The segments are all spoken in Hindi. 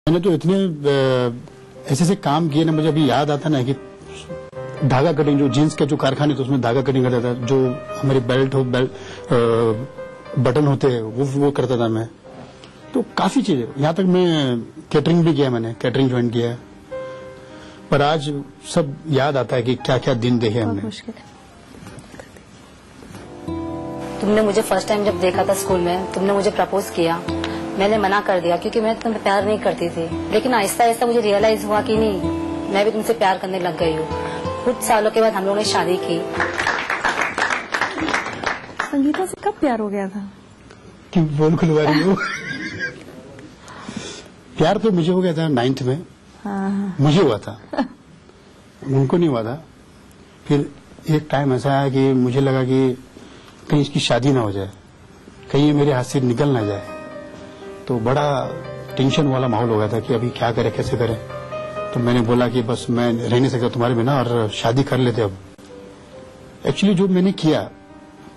मैंने तो इतने ऐसे ऐसे काम किए ना, मुझे अभी याद आता ना कि धागा कटिंग, जो जीन्स के जो कारखाने थे उसमें धागा कटिंग करता था, जो हमारे बेल्ट बटन होते हैं वो करता था मैं। तो काफी चीजें, यहाँ तक मैं कैटरिंग भी किया, मैंने कैटरिंग ज्वाइन किया है। पर आज सब याद आता है कि क्या क्या दिन देखे हमने। मुश्किल है। तुमने मुझे फर्स्ट टाइम जब देखा था स्कूल में, तुमने मुझे प्रपोज किया, मैंने मना कर दिया क्योंकि मैं तुमसे प्यार नहीं करती थी। लेकिन आहिस्ता आहिस्ता मुझे रियलाइज हुआ कि नहीं, मैं भी तुमसे प्यार करने लग गई हूँ। कुछ सालों के बाद हम लोगों ने शादी की। संगीता से कब प्यार हो गया था? क्यों बोल खुलवा रही हो? प्यार तो मुझे हो गया था 9th में। हाँ। मुझे हुआ था, उनको नहीं हुआ था। फिर एक टाइम ऐसा आया कि मुझे लगा कि कहीं इसकी शादी ना हो जाए, कहीं ये मेरे हाथ से निकल ना जाए। तो बड़ा टेंशन वाला माहौल हो गया था कि अभी क्या करें, कैसे करें। तो मैंने बोला कि बस मैं रह नहीं सकता तुम्हारे बिना और शादी कर लेते अब। एक्चुअली जो मैंने किया,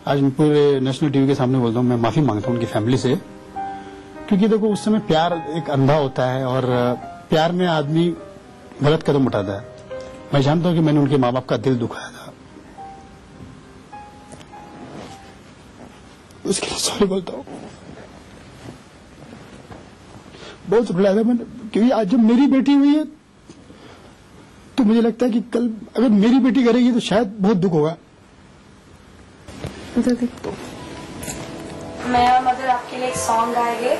आज मैं पूरे नेशनल टीवी के सामने बोलता हूँ, मैं माफी मांगता हूँ उनकी फैमिली से। क्योंकि देखो उस समय प्यार एक अंधा होता है और प्यार में आदमी गलत कदम उठाता है। मैं जानता हूँ कि मैंने उनके माँ बाप का दिल दुखाया था, उसके लिए सॉरी बोलता हूँ। बहुत रुलाया था मैंने, क्योंकि आज जब मेरी बेटी हुई है तो मुझे लगता है कि कल अगर मेरी बेटी करेगी तो शायद बहुत दुख होगा। मैं और मदर आपके लिए एक सॉन्ग गाएंगे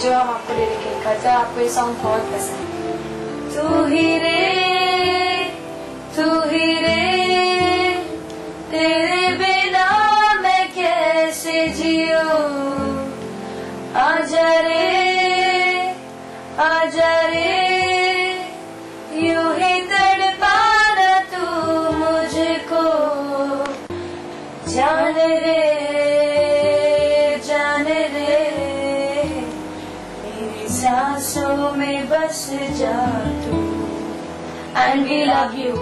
जो हम आपको डेडिकेट करते हैं। आपको ये सॉन्ग बहुत पसंद है। तू ही रे तेरे बिना मैं कैसे जियूं, आजा रे यूं ही तड़पाना तू मुझको, जान रे मेरी सांसों में बस जा तू। And we love you.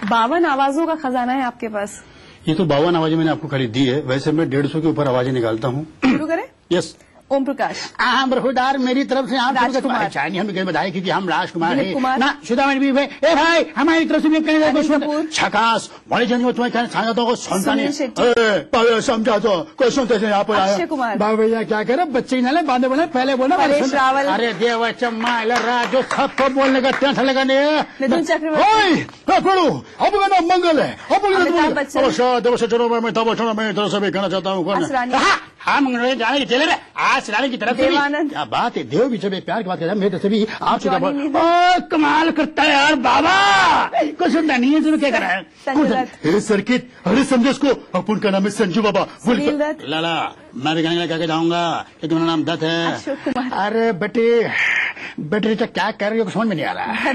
52 आवाजों का खजाना है आपके पास। ये तो 52 आवाजें मैंने आपको खाली दी है, वैसे मैं 150 के ऊपर आवाजें निकालता हूँ। शुरू करें? यस। ओम प्रकाश। बरखुदार मेरी तरफ से आप राजकुमार। चाइनी हम बधाई क्योंकि हम राजकुमार दिलीप कुमार। ना शुदामणि भी भाई, ए भाई हमारी तरफ से भी कहने छकास बड़े जन तुम्हें कहना चाहता था को सुनता नहीं, समझा तो कोई सुनते थे। यहाँ पर अक्षय कुमार। बाबा भैया क्या करे, बच्चे ही ना बांधे बोले, पहले बोला परेश रावल। अरे देवा चम्मा जो सबको बोलने का टेंशन लगा नहीं। मिथुन चक्रवर्ती। अब कहना मंगल है, अमिताभ बच्चन। मैं तरफ से भी कहना चाहता हूँ जाने की चले आज जाने की तरफ से क्या बात है। देव भी जब प्यार की बात करता है मेरे से भी आपसे कमाल करता है यार बाबा, कुछ सुनता नहीं है। तुम्हें क्या करा है सर्किट? अरे समझो उसको, अपन का नाम है संजू बाबा। लाला मैं भी गाने लगा के जाऊंगा कि तुम्हारा नाम दत्त है। अरे बेटे क्या कर रही हो समझ में नहीं आ रहा है।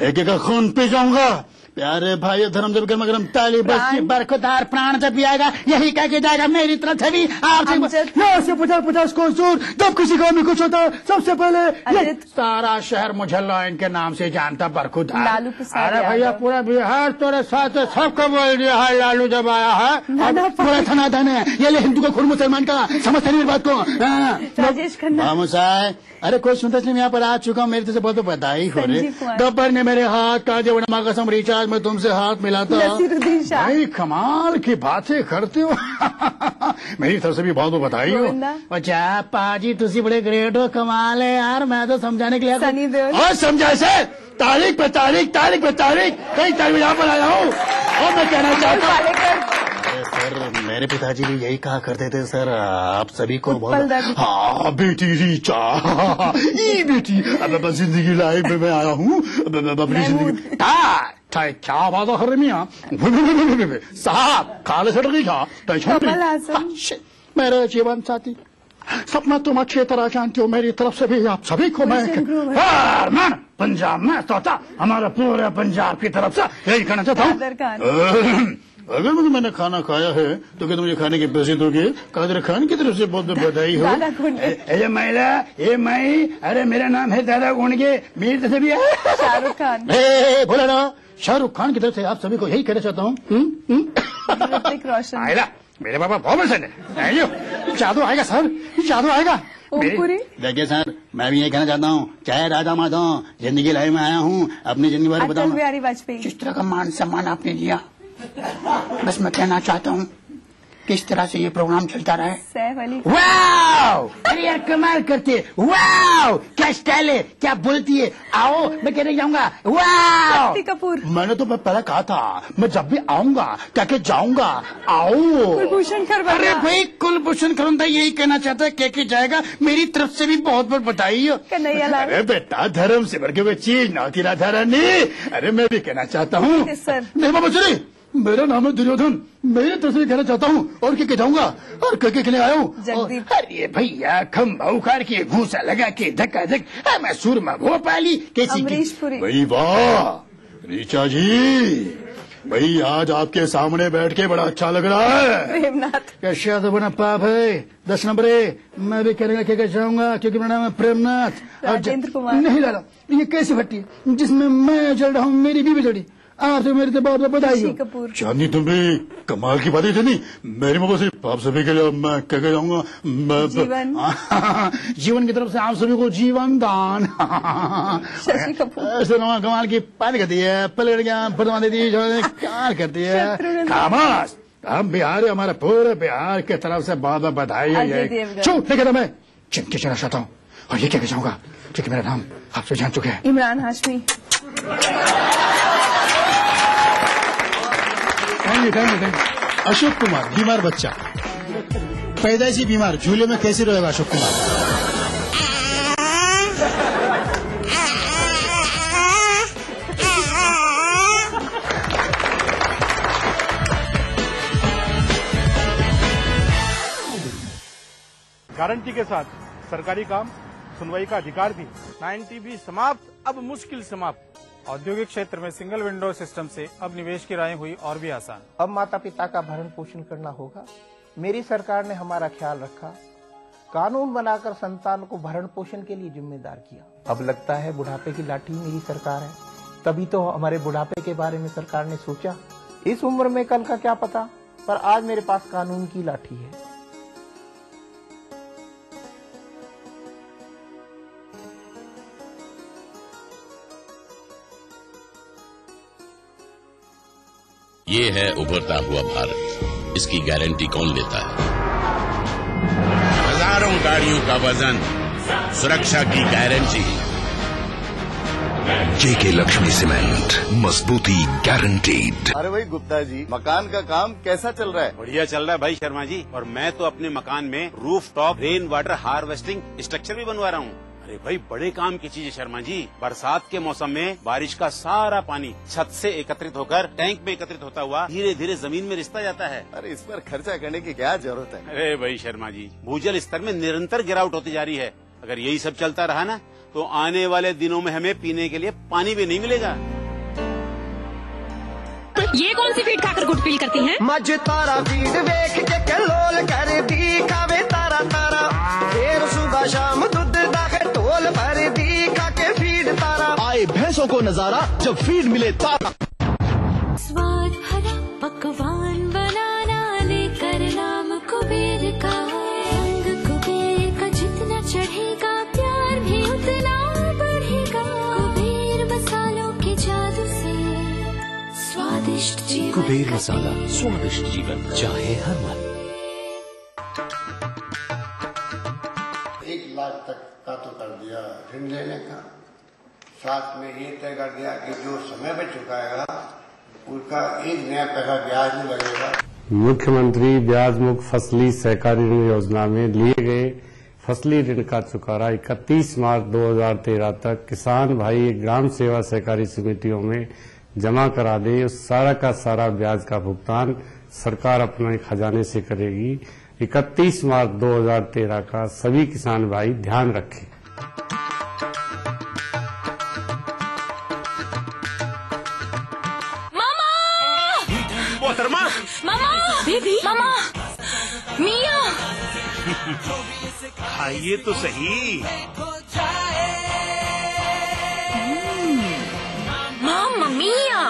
एक खून पी जाऊंगा प्यारे भाई, धर्म जब गर्म गर्म ताली बस्ती बरखुदार प्राण जब भी आएगा यही कह के जाएगा मेरी तरफ से भी आपसे 50 को सूर। जब किसी गाँव में कुछ होता है सबसे पहले सारा शहर मुझे लाइन के नाम से जानता बरखुदार। अरे भैया पूरा बिहार तोरे साथ सबको बोल दिया है लालू जब आया है, पूरा धनाधन है। ये ले हिंदू का खुद मुसलमान का, समझते नहीं बात को। राजेश खन्ना। अरे कोई सुनता नहीं, यहाँ पर आ चुका हूँ, मेरे से बहुत बधाई हो रही। गब्बर ने मेरे हाथ का जो कसम रिचार्ज में तुमसे हाथ मिलाता। भाई कमाल की बातें करते हो। मेरी तरफ से भी बहुत बधाई हो। अच्छा पाजी तुसी बड़े ग्रेट हो, कमाल है यार। मैं तो समझाने के लिए और समझा से तारीख पे तारीख कई तारीख यहाँ पर आया हूँ। और मैं कहना चाहता हूँ सर, मेरे पिताजी भी यही कहा करते थे सर, आप सभी को बहुत हाँ बेटी रीचा बेटी अब जिंदगी लाइफ में मैं आया हूँ अपनी जिंदगी क्या बात कर रही मियाँ साहब काले से डर था मेरे जीवन साथी। सपना तुम अच्छी तरह जानते हो, मेरी तरफ से भी आप सभी को मैं पंजाब में सोचा हमारा पूरे पंजाब की तरफ से यही कहना चाहता हूँ। अगर मैंने खाना खाया है तो क्या मुझे खाने के पैसे दोगे? कादर खान की तरफ से बहुत बधाई हो। ये महिला ये मैं, अरे मेरा नाम है दादा गुण के, मेरी तरफ से भी है शाहरुख खान। बोला ना शाहरुख खान की तरफ से आप सभी को यही कहना चाहता हूँ। ऋतिक रोशन। मेरे पापा बहुत पसंद है। जादू आएगा सर, जादू आएगा। ओमपुरी देखिए सर, मैं भी ये कहना चाहता हूँ, चाहे राजा माता हूँ, जिंदगी लाइफ में आया हूँ, अपनी जिंदगी बारे बताऊँ। अटल बिहारी वाजपेयी, जिस तरह का मान सम्मान आपने दिया, बस मैं कहना चाहता हूँ किस तरह से ये प्रोग्राम चलता रहा है। सैफ अली, वाओ, अरे यार कमाल करती है, वाओ क्या स्टाइल है, क्या बोलती है, आओ मैं कहने जाऊंगा, वाओ। शक्ति कपूर, मैंने तो पहले कहा था मैं जब भी आऊंगा क्या के जाऊंगा, आओ। कुलभूषण खरबंदा, अरे भाई कुलभूषण खरबंदा यही कहना चाहता है, के जाएगा, मेरी तरफ से भी बहुत बहुत बधाई हो। कन्हैया लाल, अरे बेटा धर्म से बढ़ के कोई चीज ना होती राधा रानी। अरे मैं भी कहना चाहता हूँ, नहीं बाबा सुनिए, मेरा नाम है दुर्योधन, मेरी तरफ से कहना चाहता हूँ और क्या जाऊंगा और क्या के लिए आया हूँ। अरे भैया खम्भा उखाड़ के घूसा लगा के धक्का धक मैं सूरमा भोपाली कैसी की। भाई वाह ऋचा जी, भाई आज आपके सामने बैठ के बड़ा अच्छा लग रहा है। प्रेमनाथ, कैसा तो बना पाप है 10 नंबर है, मैं भी कहने क्या चाहूंगा क्योंकि मेरा नाम है प्रेमनाथ। राजेंद्र कुमार, नहीं लाला, ये कैसी भट्टी है जिसमें मैं जल रहा हूँ, मेरी बीवी जड़ी, आपसे मेरी तो बहुत बधाई हो। चांदनी तुम भी कमाल की बात है चांदनी, मेरी मम्मी से आप सभी के लिए मैं कह के जाऊंगा जीवन की तरफ से आप सभी को जीवन दान। शशि कपूर, ऐसे कमाल की बात करती है, पलट गया बदमा देती है, क्या करती है खामोश। हम बिहार, हमारे पूरे बिहार की तरफ से बहुत बहुत बधाई है। चुप नहीं कहता, मैं चिंता चला चाहता हूँ और ये क्या चाहूंगा क्योंकि मेरा नाम आपसे जान चुके हैं। इमरान हाशमी, अशोक कुमार, बीमार बच्चा, पैदाइशी बीमार, झूले में कैसे रहेगा अशोक कुमार। गारंटी के साथ सरकारी काम, सुनवाई का अधिकार भी, 90 भी समाप्त, अब मुश्किल समाप्त। औद्योगिक क्षेत्र में सिंगल विंडो सिस्टम से अब निवेश की राहें हुई और भी आसान। अब माता पिता का भरण पोषण करना होगा। मेरी सरकार ने हमारा ख्याल रखा, कानून बनाकर संतान को भरण पोषण के लिए जिम्मेदार किया। अब लगता है बुढ़ापे की लाठी मेरी सरकार है, तभी तो हमारे बुढ़ापे के बारे में सरकार ने सोचा। इस उम्र में कल का क्या पता, पर आज मेरे पास कानून की लाठी है। ये है उभरता हुआ भारत, इसकी गारंटी कौन लेता है? हजारों गाड़ियों का वजन, सुरक्षा की गारंटी। जेके लक्ष्मी सीमेंट, मजबूती गारंटीड। अरे भाई गुप्ता जी, मकान का काम कैसा चल रहा है? बढ़िया चल रहा है भाई शर्मा जी, और मैं तो अपने मकान में roof top rain water harvesting structure भी बनवा रहा हूँ। अरे भाई बड़े काम की चीज है शर्मा जी। बरसात के मौसम में बारिश का सारा पानी छत से एकत्रित होकर टैंक में एकत्रित होता हुआ धीरे धीरे जमीन में रिसता जाता है। अरे इस पर खर्चा करने की क्या जरूरत है? अरे भाई शर्मा जी, भूजल स्तर में निरंतर गिरावट होती जा रही है। अगर यही सब चलता रहा ना तो आने वाले दिनों में हमें पीने के लिए पानी भी नहीं मिलेगा। ये कौन सी फीड खाकर गुड फील करती हैं? मज तारा फीड देख के कलोल कर दी, खावे तारा तारा, फिर सुबह शाम दूध दाखे टोल भर दी, खाके फीड तारा। आए भैंसों को नजारा जब फीड मिले तारा। स्वाद भरा पकवान बनाना लेकर नाम कुबेर का, रंग कुबेर का जितना चढ़ेगा प्यार भी उतना बढ़ेगा। कुबेर मसालों के जादू से स्वादिष्ट जीवन। कुबेर मसाला, स्वादिष्ट जीवन चाहे हर मन। 1 लाख तक का तो कर दिया ऋण लेने का, साथ में ये तय कर दिया कि जो समय पर चुकाएगा उसका 1 नया पैसा ब्याज नहीं लगेगा। मुख्यमंत्री ब्याज मुक्त फसली सहकारी ऋण योजना में लिए गए फसली ऋण का चुकारा 31 मार्च 2013 तक किसान भाई ग्राम सेवा सहकारी समितियों में जमा करा दे। उस सारा का सारा ब्याज का भुगतान सरकार अपने खजाने से करेगी। 31 मार्च 2013 का सभी किसान भाई ध्यान रखें। मामा, मोहतरमा, मामा, बेबी, मामा, मिया, खाइए तो सही। मामा मिया।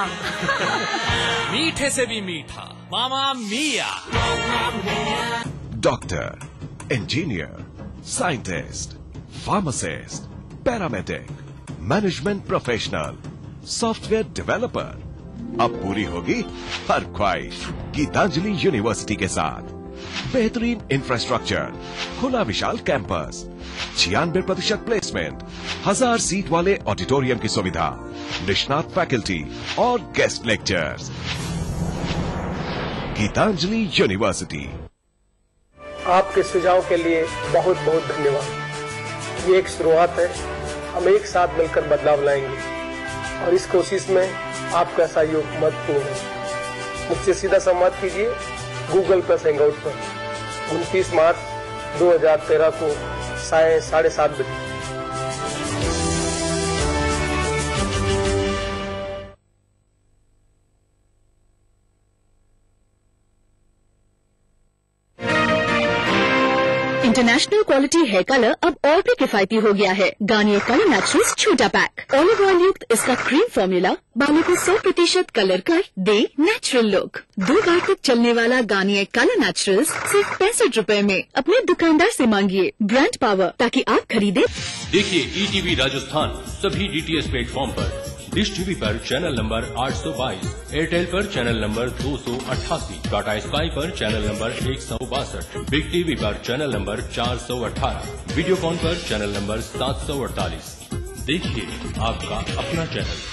मीठे से भी मीठा मामा मिया। Doctor, engineer, scientist, pharmacist, paramedic, management professional, software developer. अब पूरी होगी हर ख्वाहिश गीतांजलि यूनिवर्सिटी के साथ। बेहतरीन इंफ्रास्ट्रक्चर, खुला विशाल कैंपस, 96% प्लेसमेंट, 1000 सीट वाले ऑडिटोरियम की सुविधा, निष्णात फैकल्टी और गेस्ट लेक्चर्स। गीतांजलि यूनिवर्सिटी। आपके सुझाव के लिए बहुत बहुत धन्यवाद। ये एक शुरुआत है, हम एक साथ मिलकर बदलाव लाएंगे और इस कोशिश में आपका सहयोग महत्वपूर्ण है। मुझसे सीधा संवाद कीजिए गूगल प्लस हैंगआउट पर 29 मार्च 2013 को 7:30 बजे। इंटरनेशनल क्वालिटी हेयर कलर अब और भी किफायती हो गया है। गार्नियर कलर नेचुरल्स छोटा पैक, ऑलिव ऑयल युक्त इसका क्रीम फॉर्मूला बालों को 100% कलर कर दे नेचुरल लुक। 2 बार तक चलने वाला गार्नियर कलर नेचुरल्स सिर्फ 65 रुपए में। अपने दुकानदार से मांगिए ब्रांड पावर ताकि आप खरीदे। देखिए ETV राजस्थान सभी DTH प्लेटफॉर्म पर, डिश टीवी पर चैनल नंबर 822, एयरटेल पर चैनल नंबर 288, टाटा स्काई पर चैनल नंबर 162, बिग टीवी पर चैनल नंबर 418, वीडियोकॉन पर चैनल नंबर 748। देखिए आपका अपना चैनल।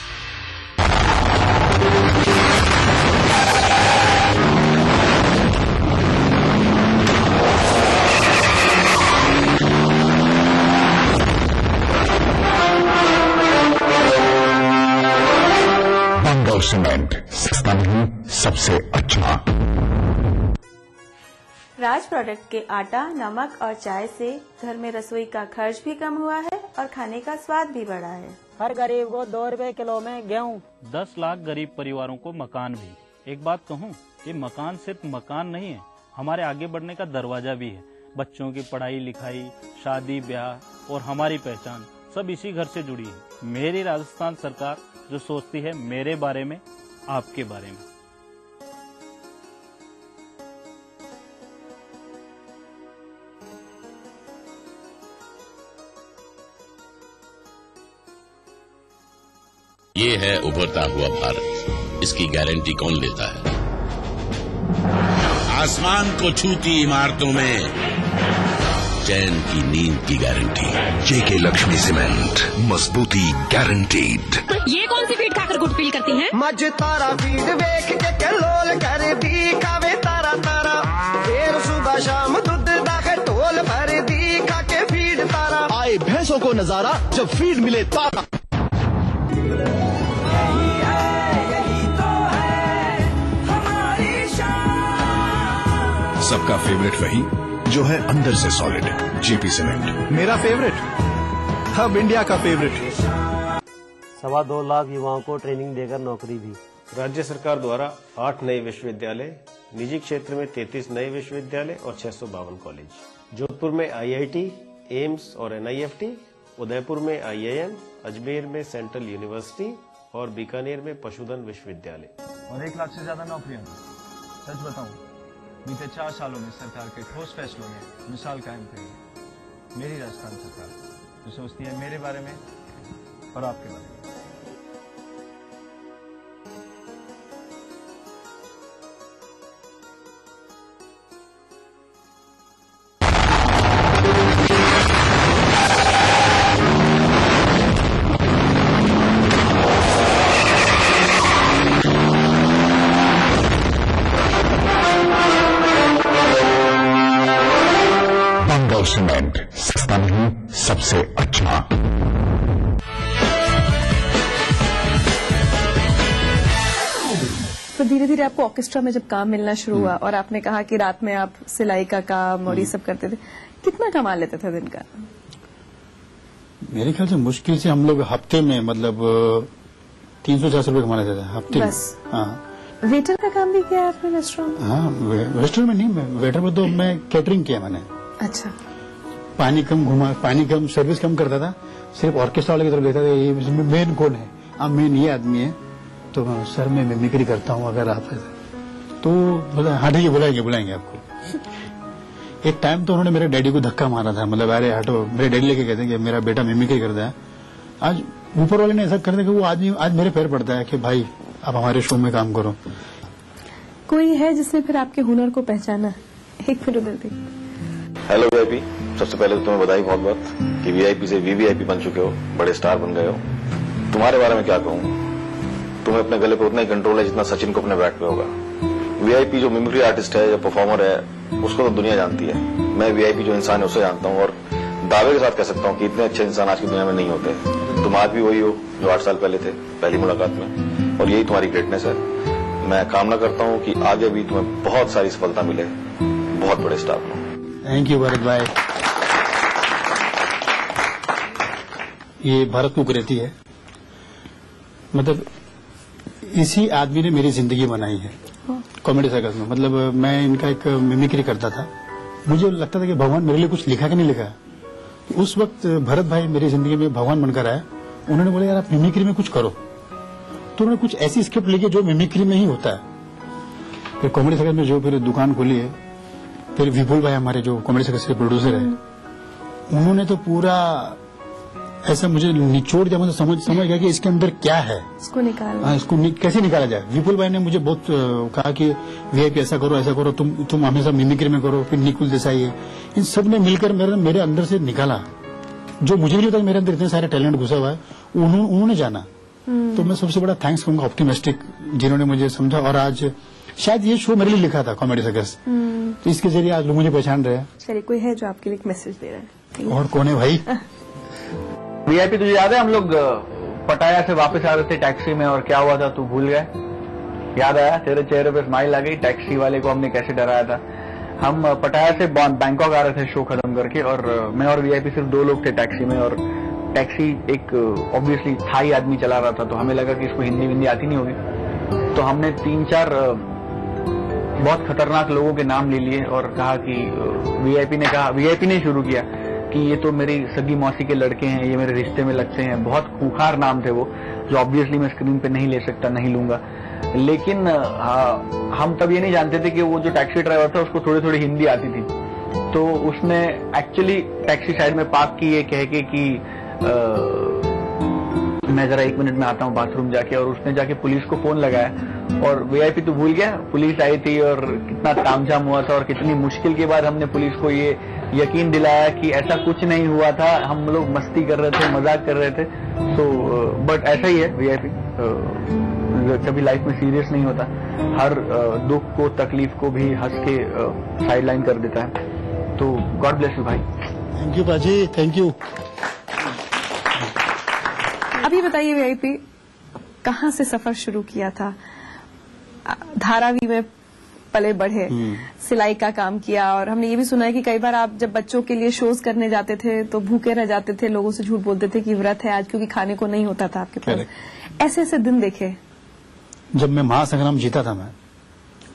सीमेंट सस्ता नहीं, सबसे अच्छा। राज प्रोडक्ट के आटा, नमक और चाय से घर में रसोई का खर्च भी कम हुआ है और खाने का स्वाद भी बढ़ा है। हर गरीब को 2 रुपए किलो में गेहूँ। 10 लाख गरीब परिवारों को मकान भी। एक बात कहूँ, ये मकान सिर्फ मकान नहीं है, हमारे आगे बढ़ने का दरवाजा भी है। बच्चों की पढ़ाई लिखाई, शादी ब्याह और हमारी पहचान सब इसी घर से जुड़ी है। मेरी राजस्थान सरकार जो सोचती है मेरे बारे में, आपके बारे में। ये है उभरता हुआ भारत, इसकी गारंटी कौन लेता है? आसमान को छूती इमारतों में चैन की नींद की गारंटी। JK लक्ष्मी सीमेंट, मजबूती गारंटीड। ये कौन सी फीड खाकर गुड फील करती हैं? मज तारा फीड वेख के लोल कर दी खावे तारा तारा, फिर सुबह शाम दूध दाखे टोल भर दी खा के फीड तारा। आए भैंसों को नजारा जब फीड मिले तारा। सबका फेवरेट वही जो है अंदर से सॉलिड, JP सीमेंट। मेरा फेवरेट, अब इंडिया का फेवरेट। 2.25 लाख युवाओं को ट्रेनिंग देकर नौकरी भी। राज्य सरकार द्वारा 8 नए विश्वविद्यालय, निजी क्षेत्र में 33 नए विश्वविद्यालय और 652 कॉलेज। जोधपुर में IIT, एम्स और NIFT, उदयपुर में IIM, अजमेर में सेंट्रल यूनिवर्सिटी और बीकानेर में पशुधन विश्वविद्यालय। और 1 लाख से ज्यादा नौकरियां। सच बताऊं, बीते 4 सालों में सरकार के ठोस फैसलों ने मिसाल कायम की है। मेरी राजस्थान सरकार जो सोचती है मेरे बारे में और आपके बारे में। सीमेंट सस्ता नहीं, सबसे अच्छा। तो धीरे धीरे आपको ऑर्केस्ट्रा में जब काम मिलना शुरू हुआ और आपने कहा कि रात में आप सिलाई का काम और ये सब करते थे, कितना कमा लेते थे दिन का? मेरे ख्याल से मुश्किल से हम लोग हफ्ते में मतलब 300-400 रुपए कमा लेते थे हफ्ते में। हाँ। वेटर का काम भी किया आपने रेस्टोरेंट? हाँ, रेस्टोरेंट में नहीं, वेटर में तो मैं कैटरिंग किया मैंने। अच्छा। पानी कम सर्विस कम करता था, सिर्फ ऑर्केस्ट्रा वाले की तरफ लेता था। ये मेन कौन है? आप मेन ये आदमी है, तो सर मैं मिमिक्री करता हूँ, अगर आप तो बोला हाँ ठीक है, बुलाएंगे आपको। एक टाइम तो उन्होंने मेरे डैडी को धक्का मारा था, मतलब अरे हटो, मेरे डैडी लेके कहते हैं कि मेरा बेटा मिमिक्री करता है। आज ऊपर वाले ने ऐसा कर दिया कि वो आदमी आज मेरे पैर पड़ता है कि भाई आप हमारे शो में काम करो। कोई है जिसने फिर आपके हुनर को पहचाना? एक फिर उधर देखिए। हेलो वीआईपी, सबसे पहले तो तुम्हें बधाई बहुत बहुत कि वीआईपी से वीवीआईपी बन चुके हो, बड़े स्टार बन गए हो। तुम्हारे बारे में क्या कहूँ, तुम्हें अपने गले पे उतना ही कंट्रोल है जितना सचिन को अपने बैट पे होगा। वीआईपी जो मिमिक्री आर्टिस्ट है या परफॉर्मर है उसको तो दुनिया जानती है, मैं वीआईपी जो इंसान है उसे जानता हूँ और दावे के साथ कह सकता हूँ कि इतने अच्छे इंसान आज की दुनिया में नहीं होते। तुम आज भी वही हो जो 8 साल पहले थे पहली मुलाकात में, और यही तुम्हारी ग्रेटनेस है। मैं कामना करता हूँ कि आगे भी तुम्हें बहुत सारी सफलता मिले, बहुत बड़े स्टार बनो। थैंक यू भरत भाई। ये भरत कुकरेती है, मतलब इसी आदमी ने मेरी जिंदगी बनाई है कॉमेडी सर्कस में। मतलब मैं इनका एक मिमिक्री करता था, मुझे लगता था कि भगवान मेरे लिए कुछ लिखा कि नहीं लिखा। उस वक्त भरत भाई मेरी जिंदगी में भगवान बनकर आए। उन्होंने बोला यार आप मिमिक्री में कुछ करो, तो उन्होंने कुछ ऐसी स्क्रिप्ट लिखी जो मिमिक्री में ही होता है। फिर कॉमेडी सर्कस में जो फिर दुकान खोली है, फिर विपुल भाई हमारे जो कॉमेडी सर्कस के प्रोड्यूसर है, उन्होंने तो पूरा ऐसा मुझे निचोड़ दिया, मुझे समझ गया कि इसके अंदर क्या है, इसको निकालना। हाँ, इसको कैसे निकाला जाए। विपुल भाई ने मुझे बहुत कहा कि वीआईपी ऐसा करो, तुम हमेशा मिमिक्री में करो। फिर निकुल देसाई है, इन सब ने मिलकर मेरे अंदर से निकाला जो मुझे नहीं पता मेरे अंदर इतने सारे टैलेंट घुसा हुआ है, उन्होंने जाना। तो मैं सबसे बड़ा थैंक्स करूंगा ऑप्टिमिस्टिक, जिन्होंने मुझे समझा। और आज शायद ये शो मेरे लिए लिखा था कॉमेडी सर्कस, तो इसके जरिए आज लोग मुझे पहचान रहे हैं। चलिए, कोई है जो आपके लिए एक मैसेज दे रहा है? और कौन है भाई? वीआईपी तुझे याद है हम लोग पटाया से वापस आ रहे थे टैक्सी में और क्या हुआ था, तू भूल गया? याद आया? तेरे चेहरे पे स्माइल आ गई। टैक्सी वाले को हमने कैसे डराया था। हम पटाया से बैंकॉक आ रहे थे शो खत्म करके, और मैं और वीआईपी सिर्फ 2 लोग थे टैक्सी में, और टैक्सी एक ऑब्वियसली थाई आदमी चला रहा था, तो हमें लगा कि इसको हिंदी आती नहीं होगी। तो हमने 3-4 बहुत खतरनाक लोगों के नाम ले लिए और कहा कि वीआईपी ने शुरू किया कि ये तो मेरी सगी मौसी के लड़के हैं, ये मेरे रिश्ते में लगते हैं। बहुत खूंखार नाम थे वो, जो ऑब्वियसली मैं स्क्रीन पे नहीं ले सकता, नहीं लूंगा। लेकिन हम तब ये नहीं जानते थे कि वो जो टैक्सी ड्राइवर था उसको थोड़ी थोड़ी हिंदी आती थी। तो उसने एक्चुअली टैक्सी साइड में पार्क की, ये कह के कि मैं जरा 1 मिनट में आता हूँ बाथरूम जाके, और उसने जाके पुलिस को फोन लगाया। और वीआईपी तो भूल गया, पुलिस आई थी और कितना तामझाम हुआ था, और कितनी मुश्किल के बाद हमने पुलिस को ये यकीन दिलाया कि ऐसा कुछ नहीं हुआ था, हम लोग मस्ती कर रहे थे, मजाक कर रहे थे। सो बट ऐसा ही है वीआईपी, कभी लाइफ में सीरियस नहीं होता, हर दुख को तकलीफ को भी हंस के साइडलाइन कर देता है। तो गॉड ब्लेस यू भाई। थैंक यू बाजी, थैंक यू। अभी बताइए वीआईपी कहाँ से सफर शुरू किया था? धारावी में पले बढ़े, सिलाई का काम किया, और हमने ये भी सुना है कि कई बार आप जब बच्चों के लिए शोज करने जाते थे तो भूखे रह जाते थे, लोगों से झूठ बोलते थे कि व्रत है आज, क्योंकि खाने को नहीं होता था आपके पास। ऐसे ऐसे दिन देखे? जब मैं महासंग्राम जीता था, मैं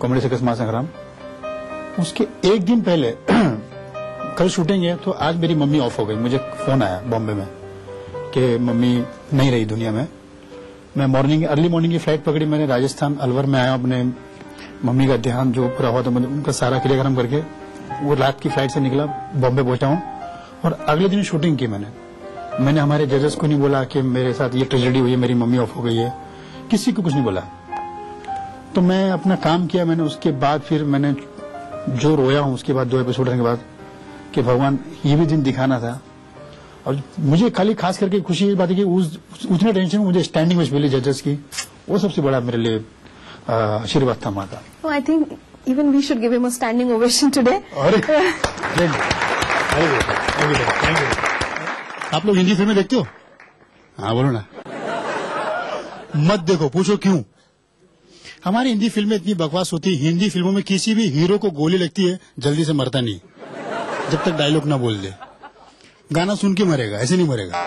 कॉमेडी सर्कस महासंग्राम, उसके 1 दिन पहले कल शूटिंग है, तो आज मेरी मम्मी ऑफ हो गई। मुझे फोन आया बॉम्बे में कि मम्मी नहीं रही दुनिया में। मैं अर्ली मॉर्निंग की फ्लाइट पकड़ी, मैंने राजस्थान अलवर में आया, अपने मम्मी का देहांत जो पूरा हुआ था, मतलब उनका सारा क्रियाक्रम करके वो रात की फ्लाइट से निकला, बॉम्बे पहुंचा हूं, और अगले दिन शूटिंग की मैंने हमारे जजेस को नहीं बोला कि मेरे साथ ये ट्रेजेडी हुई है, मेरी मम्मी ऑफ हो गई है, किसी को कुछ नहीं बोला। तो मैं अपना काम किया मैंने। उसके बाद फिर मैंने जो रोया हूं उसके बाद 2 एपिसोड के बाद, कि भगवान ये भी दिन दिखाना था। और मुझे खाली खास करके खुशी इस बात है कि उतने टेंशन में मुझे स्टैंडिंग में मिली जजेस की, वो सबसे बड़ा मेरे लिए आशीर्वाद था माता। I think even we should give him a standing ovation today. आप लोग हिंदी फिल्में देखते हो? हाँ बोलो ना। मत देखो, पूछो क्यों। हमारी हिंदी फिल्में इतनी बकवास होती है, हिंदी फिल्मों में किसी भी हीरो को गोली लगती है जल्दी से मरता नहीं, जब तक डायलॉग ना बोल दे। गाना सुन के मरेगा, ऐसे नहीं मरेगा।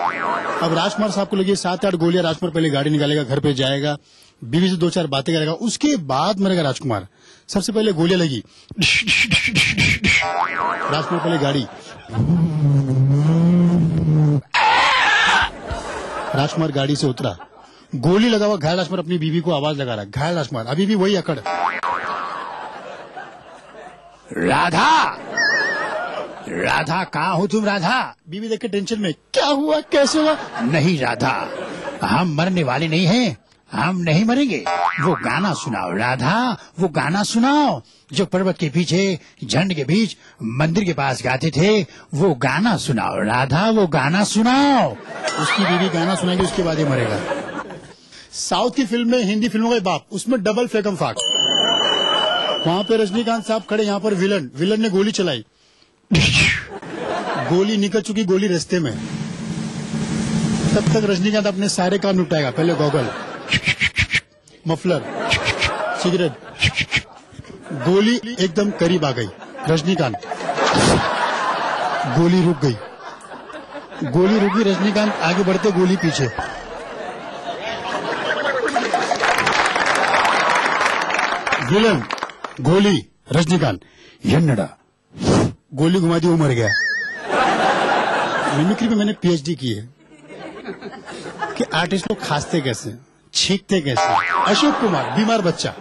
अब राजकुमार साहब को लगी 7-8 गोलियां, राजकुमार पहले गाड़ी निकालेगा, घर पे जाएगा, बीवी से 2-4 बातें करेगा, उसके बाद मरेगा राजकुमार। सबसे पहले गोलियां लगी, राजकुमार पहले गाड़ी, राजकुमार गाड़ी से उतरा, गोली लगा हुआ घायल राजकुमार अपनी बीवी को आवाज लगा रहा, घायल राजकुमार अभी भी वही अकड़, राधा राधा कहाँ हो तुम राधा? बीवी देख के टेंशन में, क्या हुआ कैसे हुआ? नहीं राधा, हम मरने वाले नहीं हैं, हम नहीं मरेंगे। वो गाना सुनाओ राधा, वो गाना सुनाओ जो पर्वत के पीछे झंड के बीच मंदिर के पास गाते थे, वो गाना सुनाओ राधा, वो गाना सुनाओ। उसकी बीवी गाना सुनाएगी, उसके बाद ही मरेगा। साउथ की फिल्म में, हिंदी फिल्मों का बाप, उसमें डबल फेकम फाक। वहां पे रजनीकांत साहब खड़े, यहाँ पर विलन ने गोली चलाई, गोली निकल चुकी, गोली रास्ते में। तब तक रजनीकांत अपने सारे काम निपटाएगा। पहले गॉगल, मफलर, सिगरेट, गोली एकदम करीब आ गई। रजनीकांत, गोली रुक गई, गोली रुकी, रजनीकांत आगे बढ़ते, गोली पीछे। विलन, गोली, रजनीकांत, यन्नड़ा, गोली घुमा दी, वो मर गया। मिमिक्री में मैंने पीएचडी की है कि आर्टिस्ट लोग खांसते कैसे, छींकते कैसे। अशोक कुमार बीमार बच्चा,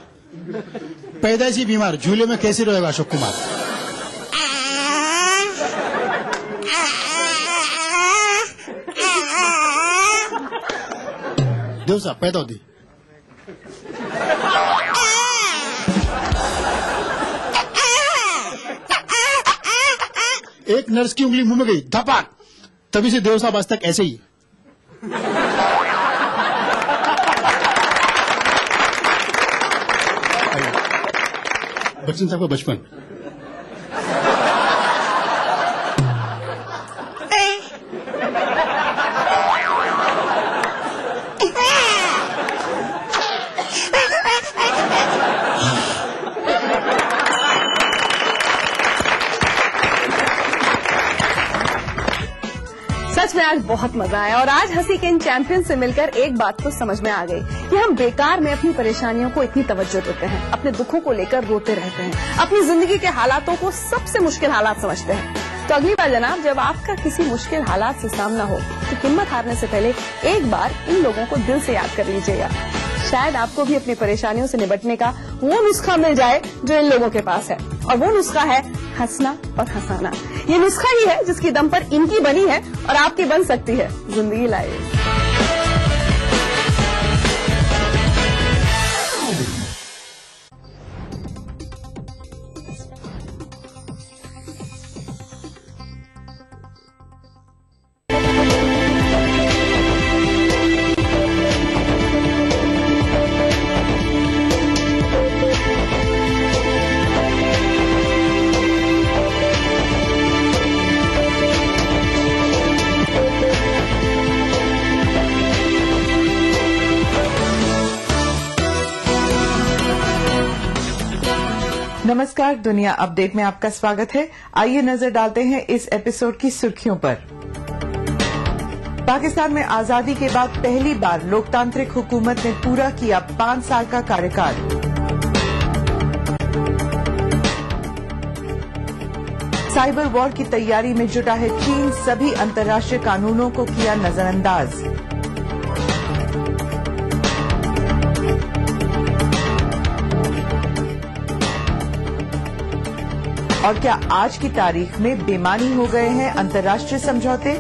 पैदाइशी बीमार, झूले में कैसे रहेगा अशोक कुमार? देव साहब पैदा होती, एक नर्स की उंगली मुंह में गई, धपाक, तभी से देव साहब आज तक ऐसे ही। बच्चन साहब का बचपन। सच में आज बहुत मजा आया और आज हंसी के इन चैंपियन से मिलकर एक बात तो समझ में आ गई कि हम बेकार में अपनी परेशानियों को इतनी तवज्जो देते हैं, अपने दुखों को लेकर रोते रहते हैं, अपनी जिंदगी के हालातों को सबसे मुश्किल हालात समझते हैं। तो अगली बार जनाब, जब आपका किसी मुश्किल हालात से सामना हो तो हिम्मत हारने से पहले एक बार इन लोगों को दिल से याद कर लीजिएगा। शायद आपको भी अपनी परेशानियों से निपटने का वो नुस्खा मिल जाए जो इन लोगों के पास है, और वो नुस्खा है हंसना और हंसाना। ये नुस्खा ही है जिसकी दम पर इनकी बनी है और आपकी बन सकती है जिंदगी लाइव। नमस्कार, दुनिया अपडेट में आपका स्वागत है। आइए नजर डालते हैं इस एपिसोड की सुर्खियों पर। पाकिस्तान में आजादी के बाद पहली बार लोकतांत्रिक हुकूमत ने पूरा किया 5 साल का कार्यकाल। साइबर वॉर की तैयारी में जुटा है चीन, सभी अंतर्राष्ट्रीय कानूनों को किया नजरअंदाज। और क्या आज की तारीख में बेमानी हो गए हैं अंतर्राष्ट्रीय समझौते?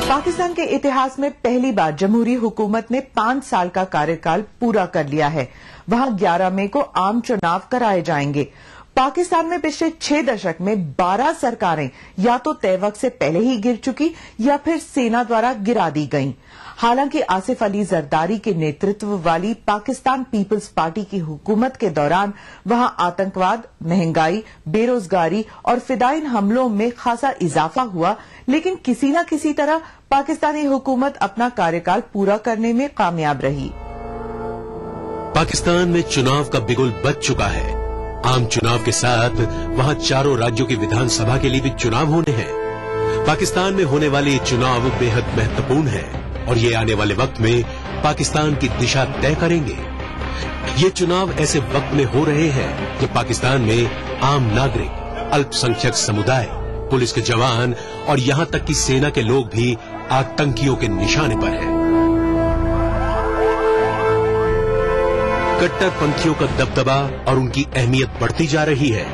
पाकिस्तान के इतिहास में पहली बार जमहूरी हुकूमत ने 5 साल का कार्यकाल पूरा कर लिया है। वहां 11 मई को आम चुनाव कराए जाएंगे। पाकिस्तान में पिछले 6 दशक में 12 सरकारें या तो तय वक्त से पहले ही गिर चुकी या फिर सेना द्वारा गिरा दी गईं। हालांकि आसिफ अली जरदारी के नेतृत्व वाली पाकिस्तान पीपल्स पार्टी की हुकूमत के दौरान वहां आतंकवाद, महंगाई, बेरोजगारी और फिदायीन हमलों में खासा इजाफा हुआ, लेकिन किसी न किसी तरह पाकिस्तानी हुकूमत अपना कार्यकाल पूरा करने में कामयाब रही। पाकिस्तान में चुनाव का बिगुल बज चुका है। आम चुनाव के साथ वहां चारों राज्यों की विधानसभा के लिए भी चुनाव होने हैं। पाकिस्तान में होने वाले ये चुनाव बेहद महत्वपूर्ण है और ये आने वाले वक्त में पाकिस्तान की दिशा तय करेंगे। ये चुनाव ऐसे वक्त में हो रहे हैं जब पाकिस्तान में आम नागरिक, अल्पसंख्यक समुदाय, पुलिस के जवान और यहां तक कि सेना के लोग भी आतंकियों के निशाने पर हैं। कट्टरपंथियों का दबदबा और उनकी अहमियत बढ़ती जा रही है।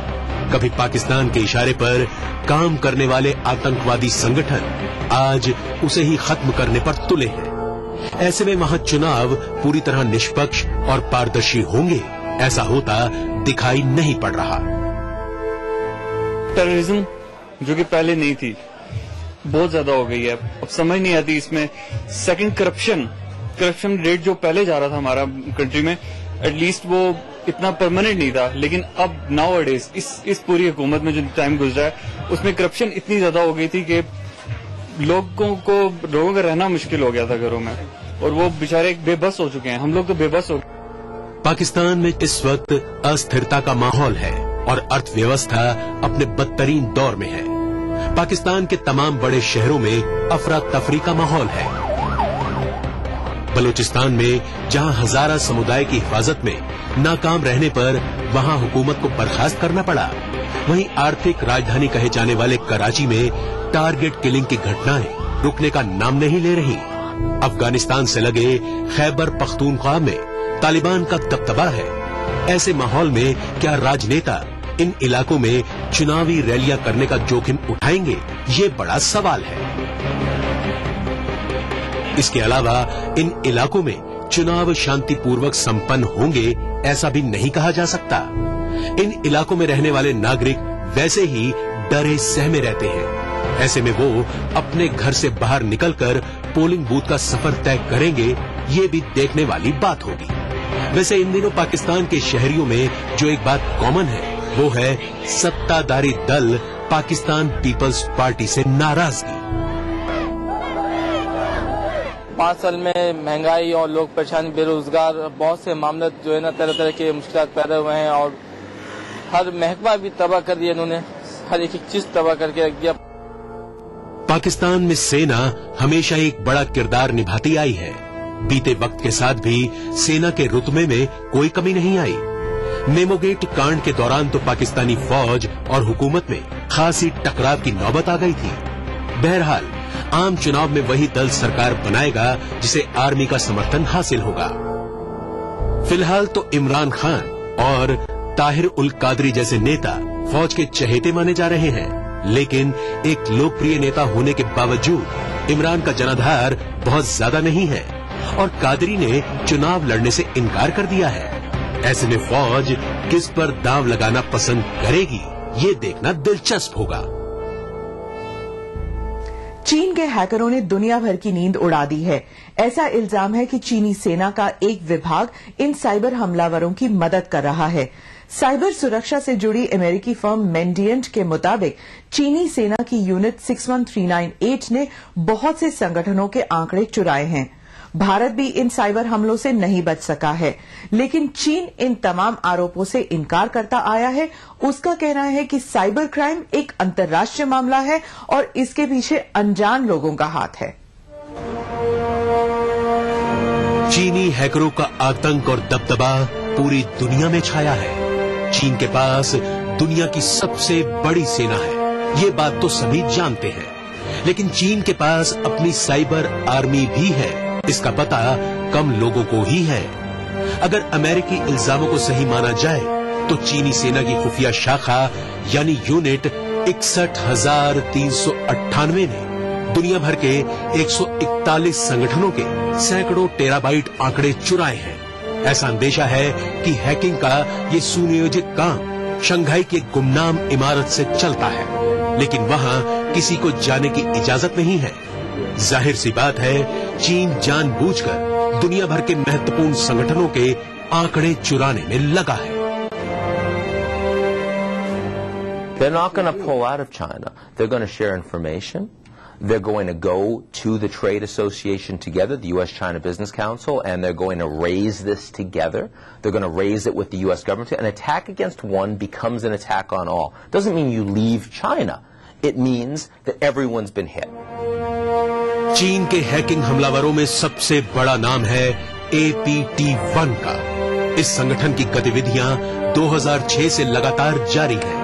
कभी पाकिस्तान के इशारे पर काम करने वाले आतंकवादी संगठन आज उसे ही खत्म करने पर तुले हैं। ऐसे में वहां चुनाव पूरी तरह निष्पक्ष और पारदर्शी होंगे, ऐसा होता दिखाई नहीं पड़ रहा। टेररिज्म जो कि पहले नहीं थी, बहुत ज्यादा हो गई है। अब समझ नहीं आती इसमें। सेकंड, करप्शन रेट जो पहले जा रहा था हमारा कंट्री में, एटलीस्ट वो इतना परमानेंट नहीं था, लेकिन अब नाउ-अ-डेज इस पूरी हुकूमत में जो टाइम गुजरा है उसमें करप्शन इतनी ज्यादा हो गई थी कि लोगों का रहना मुश्किल हो गया था घरों में, और वो बेचारे बेबस हो चुके हैं। हम लोग तो बेबस हो। पाकिस्तान में इस वक्त अस्थिरता का माहौल है और अर्थव्यवस्था अपने बदतरीन दौर में है। पाकिस्तान के तमाम बड़े शहरों में अफरा तफरी का माहौल है। बलूचिस्तान में जहां हजारा समुदाय की हिफाजत में नाकाम रहने पर वहां हुकूमत को बर्खास्त करना पड़ा, वहीं आर्थिक राजधानी कहे जाने वाले कराची में टारगेट किलिंग की घटनाएं रुकने का नाम नहीं ले रही। अफगानिस्तान से लगे खैबर पख्तूनख्वा में तालिबान का दबदबा है। ऐसे माहौल में क्या राजनेता इन इलाकों में चुनावी रैलियां करने का जोखिम उठाएंगे, ये बड़ा सवाल है। इसके अलावा इन इलाकों में चुनाव शांतिपूर्वक संपन्न होंगे, ऐसा भी नहीं कहा जा सकता। इन इलाकों में रहने वाले नागरिक वैसे ही डरे सहमे रहते हैं। ऐसे में वो अपने घर से बाहर निकलकर पोलिंग बूथ का सफर तय करेंगे, ये भी देखने वाली बात होगी। वैसे इन दिनों पाकिस्तान के शहरियों में जो एक बात कॉमन है, वो है सत्ताधारी दल पाकिस्तान पीपल्स पार्टी से नाराजगी। 5 साल में महंगाई और लोग परेशानी, बेरोजगार, बहुत से मामले जो है ना, तरह तरह के मुश्किल पैदा हुए हैं, और हर महकमा भी तबाह कर दिया इन्होंने, हर एक चीज तबाह करके रख दिया। पाकिस्तान में सेना हमेशा एक बड़ा किरदार निभाती आई है। बीते वक्त के साथ भी सेना के रुतबे में कोई कमी नहीं आई। मेमोगेट कांड के दौरान तो पाकिस्तानी फौज और हुकूमत में खासी टकराव की नौबत आ गई थी। बहरहाल आम चुनाव में वही दल सरकार बनाएगा जिसे आर्मी का समर्थन हासिल होगा। फिलहाल तो इमरान खान और ताहिर उल कादरी जैसे नेता फौज के चहेते माने जा रहे हैं, लेकिन एक लोकप्रिय नेता होने के बावजूद इमरान का जनाधार बहुत ज्यादा नहीं है और कादरी ने चुनाव लड़ने से इनकार कर दिया है। ऐसे में फौज किस पर दांव लगाना पसंद करेगी, ये देखना दिलचस्प होगा। चीन के हैकरों ने दुनिया भर की नींद उड़ा दी है। ऐसा इल्जाम है कि चीनी सेना का एक विभाग इन साइबर हमलावरों की मदद कर रहा है। साइबर सुरक्षा से जुड़ी अमेरिकी फर्म मेंडिएंट के मुताबिक चीनी सेना की यूनिट 61398 ने बहुत से संगठनों के आंकड़े चुराए हैं। भारत भी इन साइबर हमलों से नहीं बच सका है, लेकिन चीन इन तमाम आरोपों से इनकार करता आया है। उसका कहना है कि साइबर क्राइम एक अंतर्राष्ट्रीय मामला है और इसके पीछे अनजान लोगों का हाथ है। चीनी हैकरों का आतंक और दबदबा पूरी दुनिया में छाया है। चीन के पास दुनिया की सबसे बड़ी सेना है, ये बात तो सभी जानते हैं, लेकिन चीन के पास अपनी साइबर आर्मी भी है, इसका पता कम लोगों को ही है। अगर अमेरिकी इल्जामों को सही माना जाए तो चीनी सेना की खुफिया शाखा यानी यूनिट 61,398 ने दुनिया भर के 141 संगठनों के सैकड़ों टेराबाइट आंकड़े चुराए हैं। ऐसा अंदेशा है कि हैकिंग का ये सुनियोजित काम शंघाई की एक गुमनाम इमारत से चलता है, लेकिन वहां किसी को जाने की इजाजत नहीं है। जाहिर सी बात है, चीन जानबूझकर दुनिया भर के महत्वपूर्ण संगठनों के आंकड़े चुराने में लगा है। They're not going to pull out of China. They're going to share information. They're going to go to the trade association together, the U.S.-China Business Council, and they're going to raise this together. They're going to raise it with the U.S. government. An attack against one becomes an attack on all. Doesn't mean you leave China. It means that everyone's been hit. चीन के हैकिंग हमलावरों में सबसे बड़ा नाम है APT1 का। इस संगठन की गतिविधियां 2006 से लगातार जारी हैं।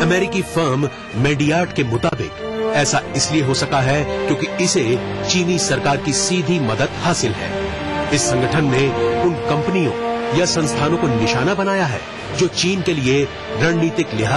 अमेरिकी फर्म मेडियाट के मुताबिक ऐसा इसलिए हो सका है क्योंकि इसे चीनी सरकार की सीधी मदद हासिल है। इस संगठन ने उन कंपनियों या संस्थानों को निशाना बनाया है जो चीन के लिए रणनीतिक लिहाज